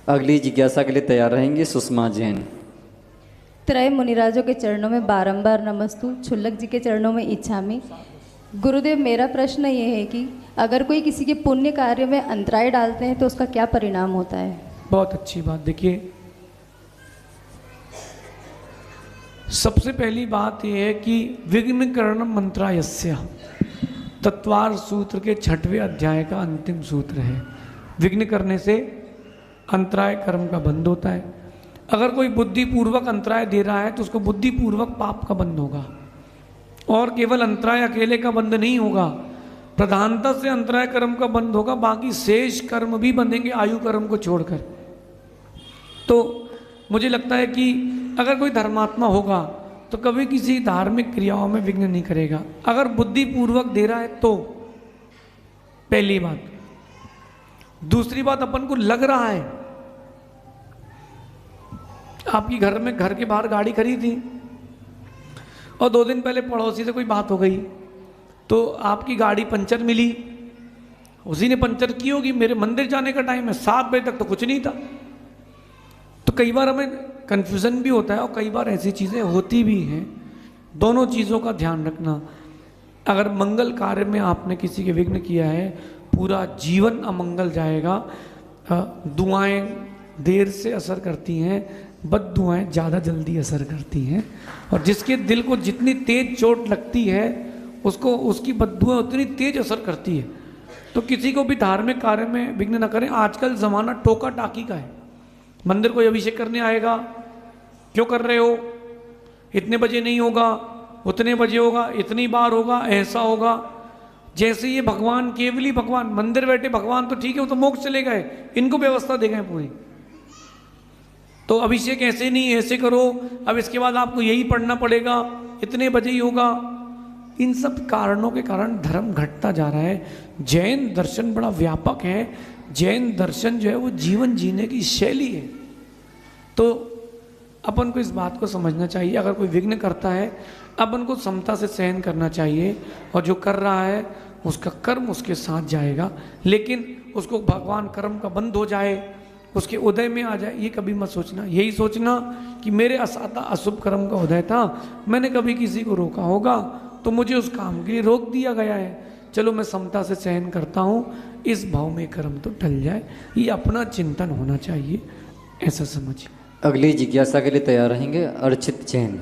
अगली जिज्ञासा के लिए तैयार रहेंगे सुषमा जैन। त्रय मुनिराजों के चरणों में बारंबार नमस्तु, छुल्लक जी के चरणों में इच्छामि। गुरुदेव, मेरा प्रश्न ये है कि अगर कोई किसी के पुण्य कार्य में अंतराय डालते हैं तो उसका क्या परिणाम होता है? बहुत अच्छी बात। देखिए, सबसे पहली बात यह है कि विघ्न करणम मंत्रायस्य तत्वार सूत्र के 6वें अध्याय का अंतिम सूत्र है। विघ्न करने से अंतराय कर्म का बंद होता है। अगर कोई बुद्धिपूर्वक अंतराय दे रहा है तो उसको बुद्धिपूर्वक पाप का बंद होगा। और केवल अंतराय अकेले का बंद नहीं होगा, प्रधानता से अंतराय कर्म का बंद होगा, बाकी शेष कर्म भी बंधेंगे आयु कर्म को छोड़कर। तो मुझे लगता है कि अगर कोई धर्मात्मा होगा तो कभी किसी धार्मिक क्रियाओं में विघ्न नहीं करेगा, अगर बुद्धिपूर्वक दे रहा है तो। पहली बात। दूसरी बात, अपन को लग रहा है, आपकी घर के बाहर गाड़ी खड़ी थी और 2 दिन पहले पड़ोसी से कोई बात हो गई तो आपकी गाड़ी पंचर मिली, उसी ने पंचर की होगी। मेरे मंदिर जाने का टाइम है, 7 बजे तक तो कुछ नहीं था। तो कई बार हमें कन्फ्यूज़न भी होता है और कई बार ऐसी चीज़ें होती भी हैं। दोनों चीज़ों का ध्यान रखना। अगर मंगल कार्य में आपने किसी के विघ्न किया है, पूरा जीवन अमंगल जाएगा। दुआएं देर से असर करती हैं, बद दुआएं ज़्यादा जल्दी असर करती हैं। और जिसके दिल को जितनी तेज चोट लगती है उसको उसकी बददुआएं उतनी तेज असर करती है। तो किसी को भी धार्मिक कार्य में विघ्न न करें। आजकल ज़माना टोका टाकी का है। मंदिर कोई अभिषेक करने आएगा, क्यों कर रहे हो, इतने बजे नहीं होगा, उतने बजे होगा, इतनी बार होगा, ऐसा होगा। जैसे ये भगवान, केवली भगवान, मंदिर बैठे भगवान तो ठीक है, वो तो मोक्ष चले गए, इनको व्यवस्था दे गए पूरी। तो अभिषेक ऐसे नहीं, ऐसे करो, अब इसके बाद आपको यही पढ़ना पड़ेगा, इतने बजे ही होगा। इन सब कारणों के कारण धर्म घटता जा रहा है। जैन दर्शन बड़ा व्यापक है। जैन दर्शन जो है वो जीवन जीने की शैली है। तो अपन को इस बात को समझना चाहिए, अगर कोई विघ्न करता है अपन को समता से सहन करना चाहिए, और जो कर रहा है उसका कर्म उसके साथ जाएगा। लेकिन उसको भगवान कर्म का बंद हो जाए, उसके उदय में आ जाए, ये कभी मत सोचना। यही सोचना कि मेरे असाता अशुभ कर्म का उदय था, मैंने कभी किसी को रोका होगा तो मुझे उस काम के लिए रोक दिया गया है, चलो मैं समता से सहन करता हूँ, इस भाव में कर्म तो टल जाए। ये अपना चिंतन होना चाहिए, ऐसा समझिए। अगली जिज्ञासा के लिए तैयार रहेंगे अर्चित जैन।